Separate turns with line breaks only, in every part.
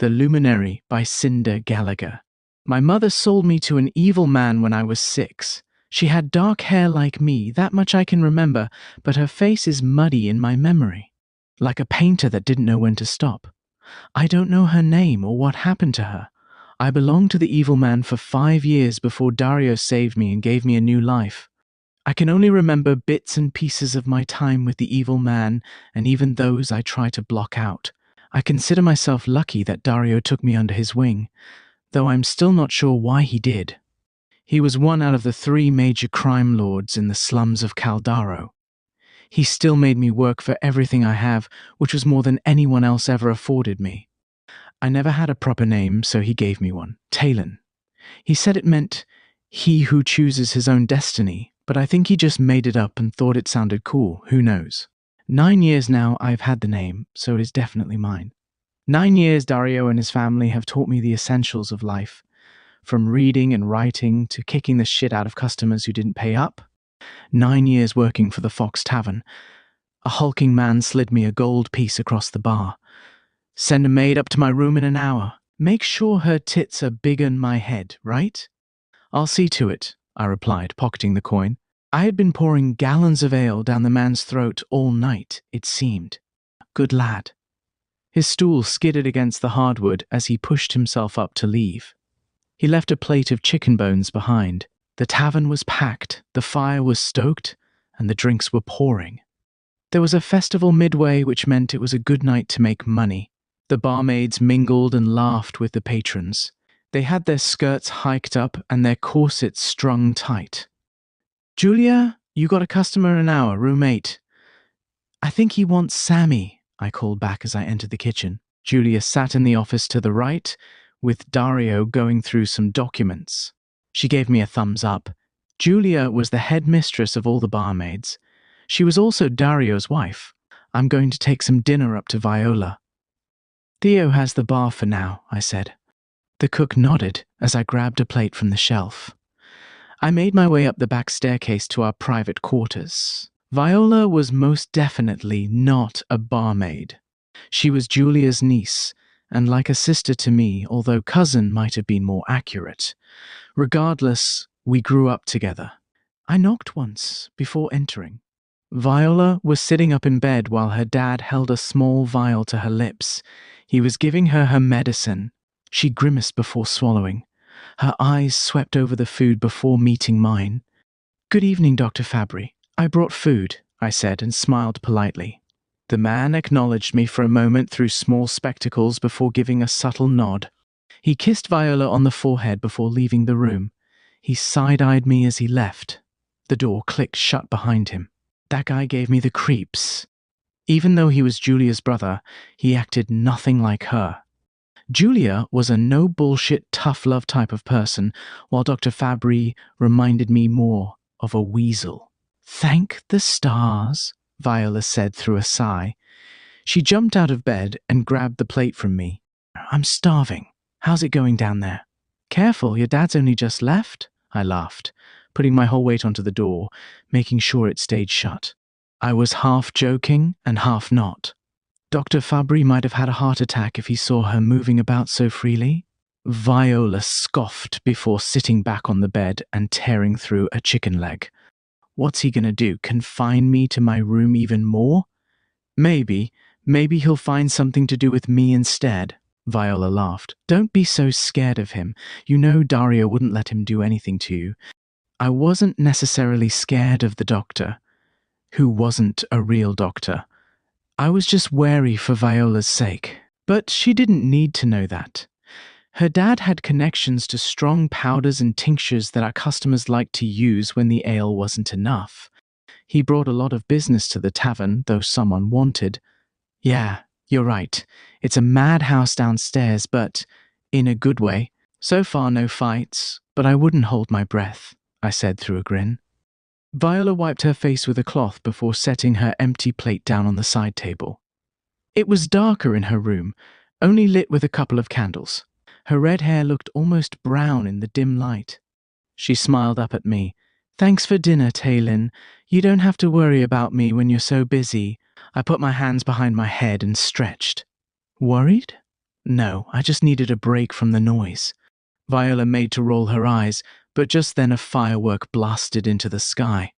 The Luminary by Cinder Gallagher. My mother sold me to an evil man when I was 6. She had dark hair like me, that much I can remember, but her face is muddy in my memory, like a painter that didn't know when to stop. I don't know her name or what happened to her. I belonged to the evil man for 5 years before Dario saved me and gave me a new life. I can only remember bits and pieces of my time with the evil man, and even those I try to block out. I consider myself lucky that Dario took me under his wing, though I'm still not sure why he did. He was one out of the 3 major crime lords in the slums of Caldaro. He still made me work for everything I have, which was more than anyone else ever afforded me. I never had a proper name, so he gave me one, Talon. He said it meant he who chooses his own destiny, but I think he just made it up and thought it sounded cool, who knows. 9 years now I've had the name, so it is definitely mine. 9 years Dario and his family have taught me the essentials of life, from reading and writing to kicking the shit out of customers who didn't pay up. 9 years working for the Fox Tavern. A hulking man slid me a gold piece across the bar. Send a maid up to my room in an hour. Make sure her tits are bigger'n my head, right? I'll see to it, I replied, pocketing the coin. I had been pouring gallons of ale down the man's throat all night, it seemed. Good lad. His stool skidded against the hardwood as he pushed himself up to leave. He left a plate of chicken bones behind. The tavern was packed, the fire was stoked, and the drinks were pouring. There was a festival midway, which meant it was a good night to make money. The barmaids mingled and laughed with the patrons. They had their skirts hiked up and their corsets strung tight. Julia, you got a customer in an hour, room 8. I think he wants Sammy, I called back as I entered the kitchen. Julia sat in the office to the right, with Dario going through some documents. She gave me a thumbs up. Julia was the head mistress of all the barmaids. She was also Dario's wife. I'm going to take some dinner up to Viola. Theo has the bar for now, I said. The cook nodded as I grabbed a plate from the shelf. I made my way up the back staircase to our private quarters. Viola was most definitely not a barmaid. She was Julia's niece, and like a sister to me, although cousin might have been more accurate. Regardless, we grew up together. I knocked once before entering. Viola was sitting up in bed while her dad held a small vial to her lips. He was giving her her medicine. She grimaced before swallowing. Her eyes swept over the food before meeting mine. Good evening, Dr. Fabry. I brought food, I said, and smiled politely. The man acknowledged me for a moment through small spectacles before giving a subtle nod. He kissed Viola on the forehead before leaving the room. He side-eyed me as he left. The door clicked shut behind him. That guy gave me the creeps. Even though he was Julia's brother, he acted nothing like her. Julia was a no-bullshit, tough-love type of person, while Dr. Fabry reminded me more of a weasel. Thank the stars, Viola said through a sigh. She jumped out of bed and grabbed the plate from me. I'm starving. How's it going down there? Careful, your dad's only just left, I laughed, putting my whole weight onto the door, making sure it stayed shut. I was half joking and half not. Dr. Fabry might have had a heart attack if he saw her moving about so freely. Viola scoffed before sitting back on the bed and tearing through a chicken leg. What's he gonna do, confine me to my room even more? Maybe he'll find something to do with me instead, Viola laughed. Don't be so scared of him. You know Dario wouldn't let him do anything to you. I wasn't necessarily scared of the doctor, who wasn't a real doctor. I was just wary for Viola's sake. But she didn't need to know that. Her dad had connections to strong powders and tinctures that our customers liked to use when the ale wasn't enough. He brought a lot of business to the tavern, though someone wanted. Yeah, you're right. It's a madhouse downstairs, but in a good way. So far, no fights, but I wouldn't hold my breath, I said through a grin. Viola wiped her face with a cloth before setting her empty plate down on the side table. It was darker in her room, only lit with a couple of candles. Her red hair looked almost brown in the dim light. She smiled up at me. Thanks for dinner, Talon. You don't have to worry about me when you're so busy. I put my hands behind my head and stretched. Worried? No, I just needed a break from the noise. Viola made to roll her eyes, but just then a firework blasted into the sky.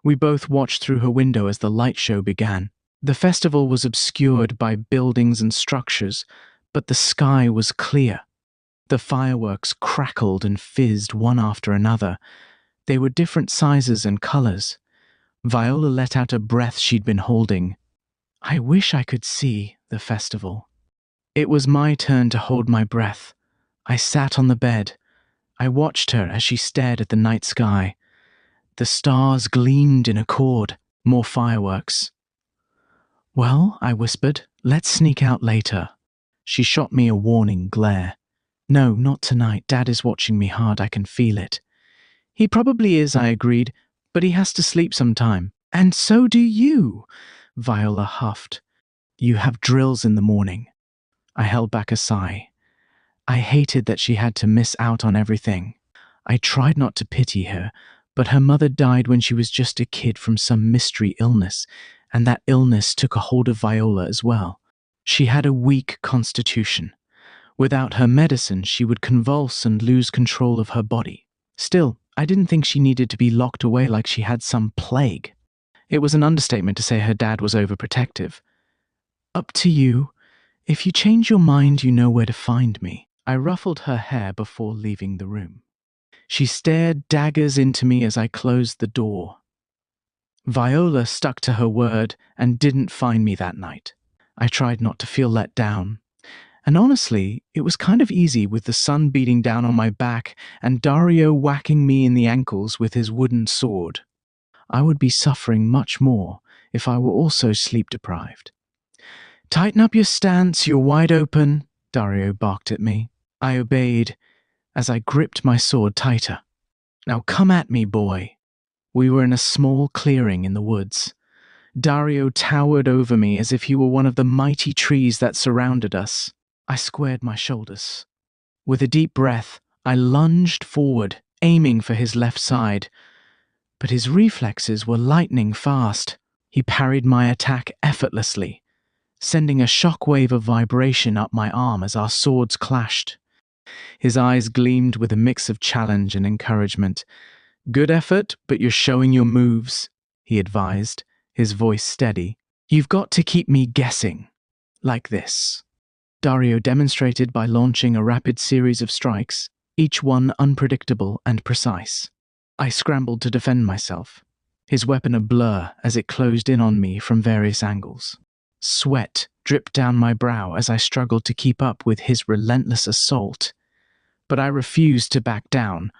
We both watched through her window as the light show began. The festival was obscured by buildings and structures, but the sky was clear. The fireworks crackled and fizzed one after another. They were different sizes and colors. Viola let out a breath she'd been holding. I wish I could see the festival. It was my turn to hold my breath. I sat on the bed. I watched her as she stared at the night sky. The stars gleamed in accord. More fireworks. Well, I whispered, let's sneak out later. She shot me a warning glare. No, not tonight. Dad is watching me hard. I can feel it. He probably is, I agreed, but he has to sleep sometime. And so do you, Viola huffed. You have drills in the morning. I held back a sigh. I hated that she had to miss out on everything. I tried not to pity her, but her mother died when she was just a kid from some mystery illness, and that illness took a hold of Viola as well. She had a weak constitution. Without her medicine, she would convulse and lose control of her body. Still, I didn't think she needed to be locked away like she had some plague. It was an understatement to say her dad was overprotective. Up to you. If you change your mind, you know where to find me. I ruffled her hair before leaving the room. She stared daggers into me as I closed the door. Viola stuck to her word and didn't find me that night. I tried not to feel let down. And honestly, it was kind of easy with the sun beating down on my back and Dario whacking me in the ankles with his wooden sword. I would be suffering much more if I were also sleep-deprived. Tighten up your stance, you're wide open, Dario barked at me. I obeyed as I gripped my sword tighter. Now come at me, boy. We were in a small clearing in the woods. Dario towered over me as if he were one of the mighty trees that surrounded us. I squared my shoulders. With a deep breath, I lunged forward, aiming for his left side. But his reflexes were lightning fast. He parried my attack effortlessly, sending a shockwave of vibration up my arm as our swords clashed. His eyes gleamed with a mix of challenge and encouragement. Good effort, but you're showing your moves, he advised, his voice steady. You've got to keep me guessing. Like this. Dario demonstrated by launching a rapid series of strikes, each one unpredictable and precise. I scrambled to defend myself, his weapon a blur as it closed in on me from various angles. Sweat dripped down my brow as I struggled to keep up with his relentless assault. But I refused to back down.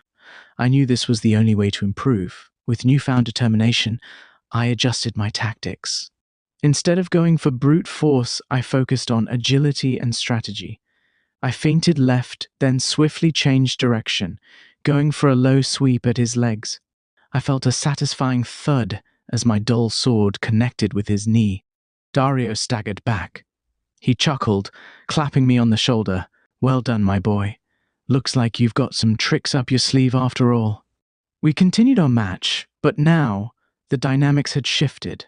I knew this was the only way to improve. With newfound determination, I adjusted my tactics. Instead of going for brute force, I focused on agility and strategy. I feinted left, then swiftly changed direction, going for a low sweep at his legs. I felt a satisfying thud as my dull sword connected with his knee. Dario staggered back. He chuckled, clapping me on the shoulder. Well done, my boy. Looks like you've got some tricks up your sleeve after all. We continued our match, but now the dynamics had shifted.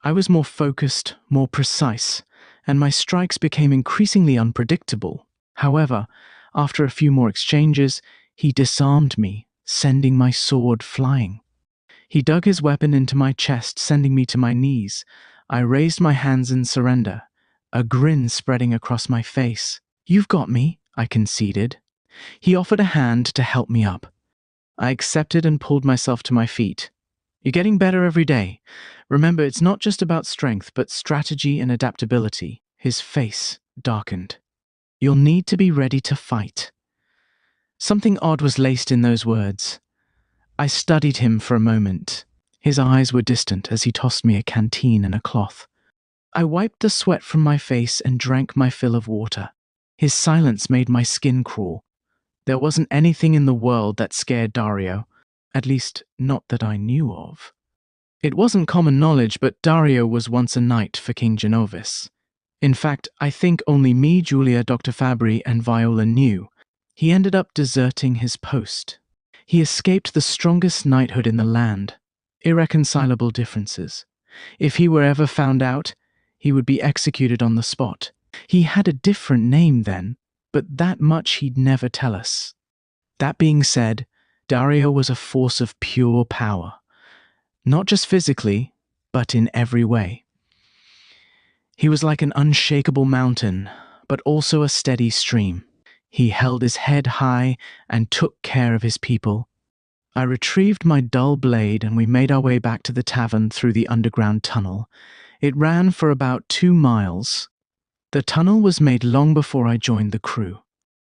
I was more focused, more precise, and my strikes became increasingly unpredictable. However, after a few more exchanges, he disarmed me, sending my sword flying. He dug his weapon into my chest, sending me to my knees. I raised my hands in surrender, a grin spreading across my face. You've got me, I conceded. He offered a hand to help me up. I accepted and pulled myself to my feet. You're getting better every day. Remember, it's not just about strength, but strategy and adaptability. His face darkened. You'll need to be ready to fight. Something odd was laced in those words. I studied him for a moment. His eyes were distant as he tossed me a canteen and a cloth. I wiped the sweat from my face and drank my fill of water. His silence made my skin crawl. There wasn't anything in the world that scared Dario, at least not that I knew of. It wasn't common knowledge, but Dario was once a knight for King Genovis. In fact, I think only me, Julia, Dr. Fabry, and Viola knew. He ended up deserting his post. He escaped the strongest knighthood in the land. Irreconcilable differences. If he were ever found out, he would be executed on the spot. He had a different name then, but that much he'd never tell us. That being said, Dario was a force of pure power, not just physically, but in every way. He was like an unshakable mountain, but also a steady stream. He held his head high and took care of his people. I retrieved my dull blade and we made our way back to the tavern through the underground tunnel. It ran for about 2 miles. The tunnel was made long before I joined the crew.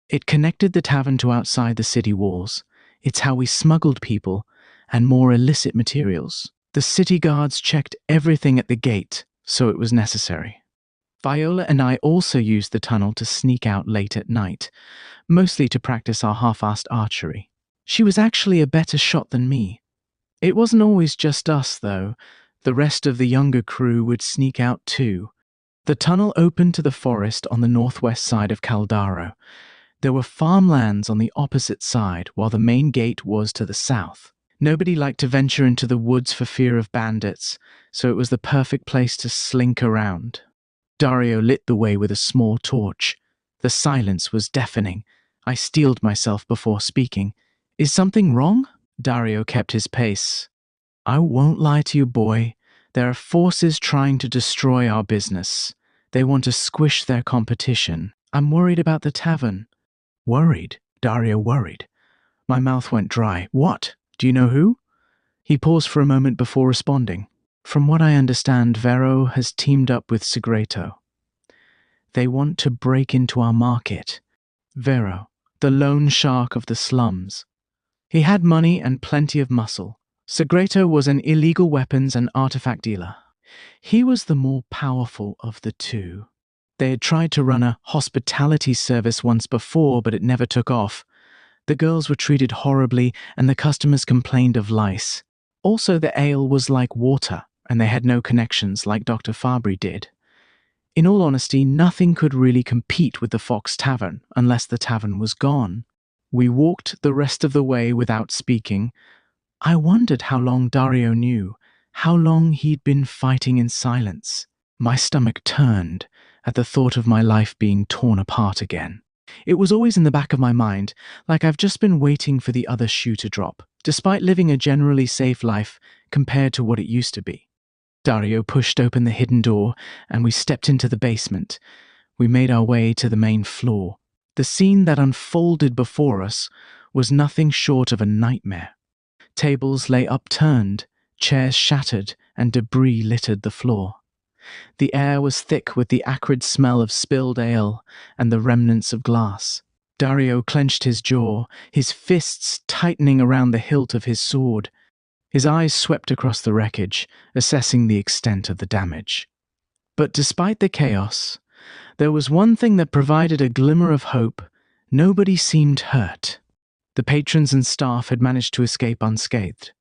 It connected the tavern to outside the city walls. It's how we smuggled people and more illicit materials. The city guards checked everything at the gate, so it was necessary. Viola and I also used the tunnel to sneak out late at night, mostly to practice our half-assed archery. She was actually a better shot than me. It wasn't always just us, though. The rest of the younger crew would sneak out too. The tunnel opened to the forest on the northwest side of Caldaro. There were farmlands on the opposite side, while the main gate was to the south. Nobody liked to venture into the woods for fear of bandits, so it was the perfect place to slink around. Dario lit the way with a small torch. The silence was deafening. I steeled myself before speaking. "Is something wrong?" Dario kept his pace. "I won't lie to you, boy. There are forces trying to destroy our business. They want to squish their competition. I'm worried about the tavern." "Worried?" Dario worried. My mouth went dry. "What? Do you know who?" He paused for a moment before responding. "From what I understand, Vero has teamed up with Segreto. They want to break into our market. Vero, the loan shark of the slums. He had money and plenty of muscle. Segreto was an illegal weapons and artifact dealer. He was the more powerful of the two. They had tried to run a hospitality service once before, but it never took off. The girls were treated horribly, and the customers complained of lice. Also, the ale was like water, and they had no connections like Dr. Fabri did. In all honesty, nothing could really compete with the Fox Tavern unless the tavern was gone. We walked the rest of the way without speaking. I wondered how long Dario knew, how long he'd been fighting in silence. My stomach turned at the thought of my life being torn apart again. It was always in the back of my mind, like I've just been waiting for the other shoe to drop, despite living a generally safe life compared to what it used to be. Dario pushed open the hidden door, and we stepped into the basement. We made our way to the main floor. The scene that unfolded before us was nothing short of a nightmare. Tables lay upturned, chairs shattered, and debris littered the floor. The air was thick with the acrid smell of spilled ale and the remnants of glass. Dario clenched his jaw, his fists tightening around the hilt of his sword. His eyes swept across the wreckage, assessing the extent of the damage. But despite the chaos, there was one thing that provided a glimmer of hope. Nobody seemed hurt. The patrons and staff had managed to escape unscathed.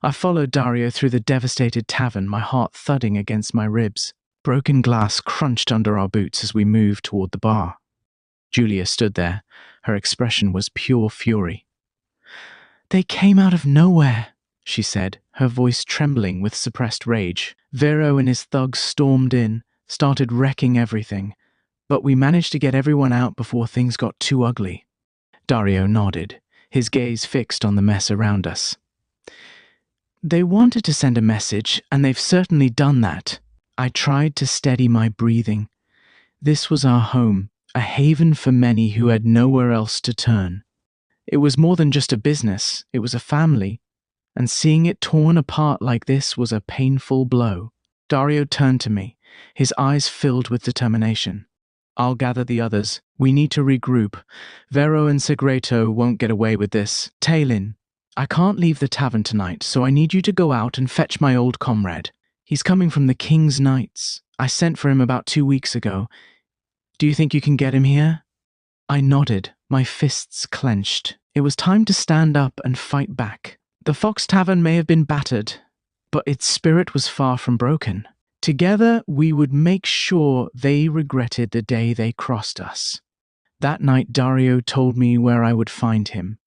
I followed Dario through the devastated tavern, my heart thudding against my ribs. Broken glass crunched under our boots as we moved toward the bar. Julia stood there. Her expression was pure fury. "They came out of nowhere," she said, her voice trembling with suppressed rage. "Vero and his thugs stormed in, started wrecking everything, but we managed to get everyone out before things got too ugly." Dario nodded, his gaze fixed on the mess around us. "They wanted to send a message, and they've certainly done that." I tried to steady my breathing. This was our home, a haven for many who had nowhere else to turn. It was more than just a business, it was a family, and seeing it torn apart like this was a painful blow. Dario turned to me, his eyes filled with determination. "I'll gather the others. We need to regroup. Vero and Segreto won't get away with this. Talin, I can't leave the tavern tonight, so I need you to go out and fetch my old comrade. He's coming from the King's Knights. I sent for him about 2 weeks ago. Do you think you can get him here?" I nodded, my fists clenched. It was time to stand up and fight back. The Fox Tavern may have been battered, but its spirit was far from broken. Together, we would make sure they regretted the day they crossed us. That night, Dario told me where I would find him.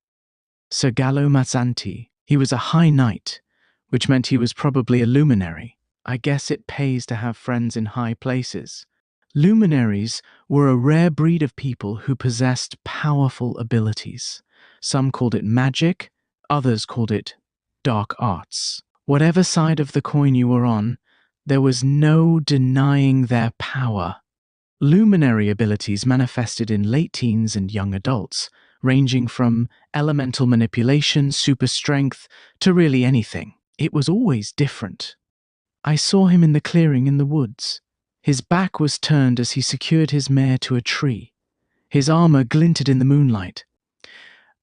Sir Gallo Mazzanti. He was a high knight, which meant he was probably a luminary. I guess it pays to have friends in high places. Luminaries were a rare breed of people who possessed powerful abilities. Some called it magic, others called it dark arts. Whatever side of the coin you were on, there was no denying their power. Luminary abilities manifested in late teens and young adults, ranging from elemental manipulation, super strength, to really anything. It was always different. I saw him in the clearing in the woods. His back was turned as he secured his mare to a tree. His armor glinted in the moonlight.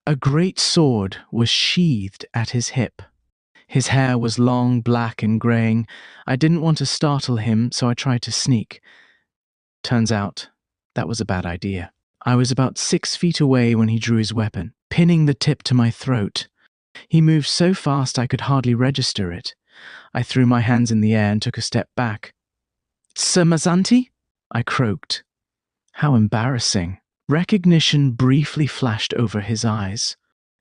A great sword was sheathed at his hip. His hair was long, black and graying. I didn't want to startle him, so I tried to sneak. Turns out, that was a bad idea. I was about 6 feet away when he drew his weapon, pinning the tip to my throat. He moved so fast I could hardly register it. I threw my hands in the air and took a step back. "Sir Mazzanti?" I croaked. How embarrassing. Recognition briefly flashed over his eyes.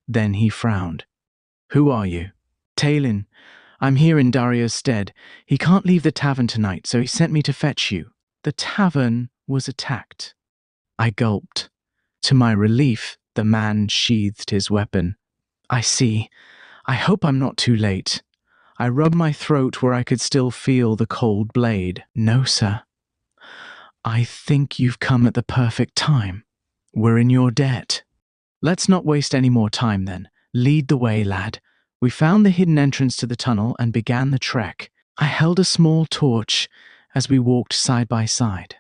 Then he frowned. "Who are you?" "Talin. I'm here in Dario's stead. He can't leave the tavern tonight, so he sent me to fetch you." The tavern was attacked. I gulped. To my relief, the man sheathed his weapon. "I see. I hope I'm not too late." I rubbed my throat where I could still feel the cold blade. "No, sir. I think you've come at the perfect time. We're in your debt." "Let's not waste any more time then. Lead the way, lad." We found the hidden entrance to the tunnel and began the trek. I held a small torch as we walked side by side.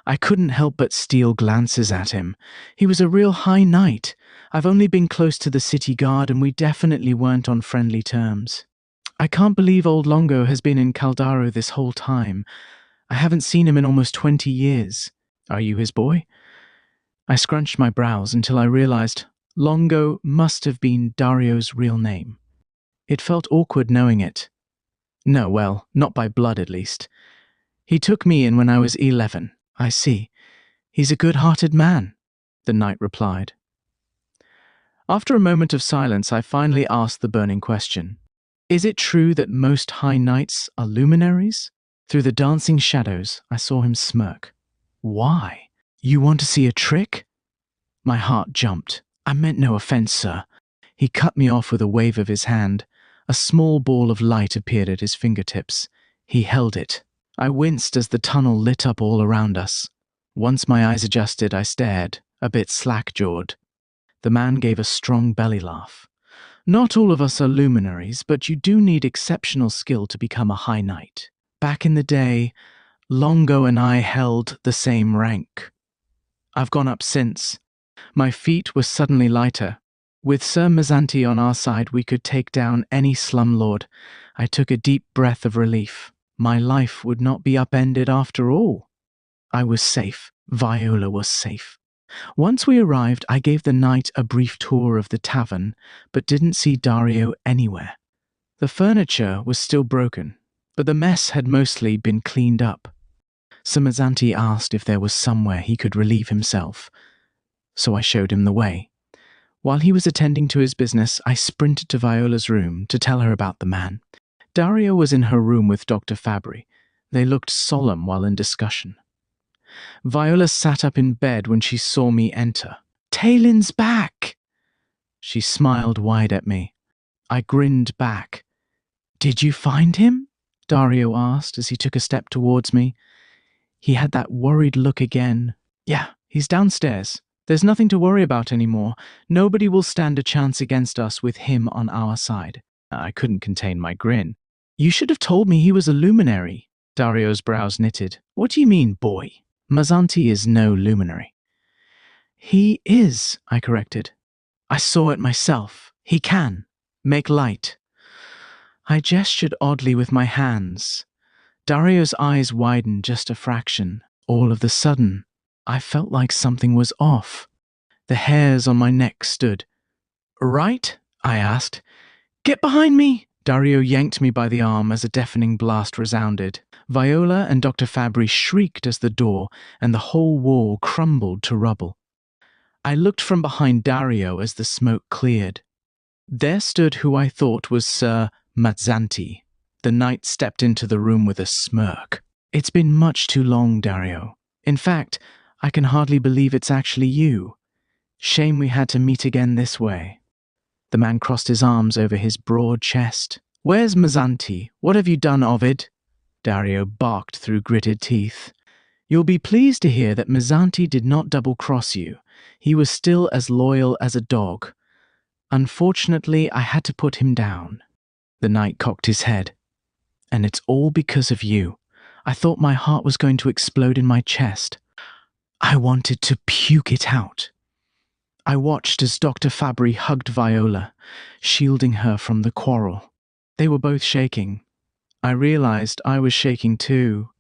I couldn't help but steal glances at him. He was a real high knight. I've only been close to the city guard and we definitely weren't on friendly terms. "I can't believe old Longo has been in Caldaro this whole time. I haven't seen him in almost 20 years. Are you his boy?" I scrunched my brows until I realized Longo must have been Dario's real name. It felt awkward knowing it. No, well, not by blood at least. "He took me in when I was 11. "I see. He's a good-hearted man," the knight replied. After a moment of silence, I finally asked the burning question. "Is it true that most high knights are luminaries?" Through the dancing shadows, I saw him smirk. "Why? You want to see a trick?" My heart jumped. "I meant no offense, sir." He cut me off with a wave of his hand. A small ball of light appeared at his fingertips. He held it. I winced as the tunnel lit up all around us. Once my eyes adjusted, I stared, a bit slack-jawed. The man gave a strong belly laugh. "Not all of us are luminaries, but you do need exceptional skill to become a high knight. Back in the day, Longo and I held the same rank. I've gone up since." My feet were suddenly lighter. With Sir Mazzanti on our side, we could take down any slumlord. I took a deep breath of relief. My life would not be upended after all. I was safe. Viola was safe. Once we arrived, I gave the knight a brief tour of the tavern, but didn't see Dario anywhere. The furniture was still broken, but the mess had mostly been cleaned up. Sir Mazzanti asked if there was somewhere he could relieve himself, so I showed him the way. While he was attending to his business, I sprinted to Viola's room to tell her about the man. Dario was in her room with Dr. Fabry. They looked solemn while in discussion. Viola sat up in bed when she saw me enter. "Talin's back!" She smiled wide at me. I grinned back. "Did you find him?" Dario asked as he took a step towards me. He had that worried look again. "Yeah, he's downstairs. There's nothing to worry about anymore. Nobody will stand a chance against us with him on our side." I couldn't contain my grin. "You should have told me he was a luminary." Dario's brows knitted. "What do you mean, boy? Mazzanti is no luminary." "He is," I corrected. "I saw it myself. He can make light." I gestured oddly with my hands. Dario's eyes widened just a fraction. All of a sudden, I felt like something was off. The hairs on my neck stood. "Right?" I asked. "Get behind me!" Dario yanked me by the arm as a deafening blast resounded. Viola and Dr. Fabry shrieked as the door and the whole wall crumbled to rubble. I looked from behind Dario as the smoke cleared. There stood who I thought was Sir Mazzanti. The knight stepped into the room with a smirk. "It's been much too long, Dario. In fact, I can hardly believe it's actually you. Shame we had to meet again this way." The man crossed his arms over his broad chest. "Where's Mazzanti? What have you done, Ovid?" Dario barked through gritted teeth. "You'll be pleased to hear that Mazzanti did not double-cross you. He was still as loyal as a dog. Unfortunately, I had to put him down." The knight cocked his head. "And it's all because of you. I thought my heart was going to explode in my chest. I wanted to puke it out." I watched as Dr. Fabry hugged Viola, shielding her from the quarrel. They were both shaking. I realized I was shaking too.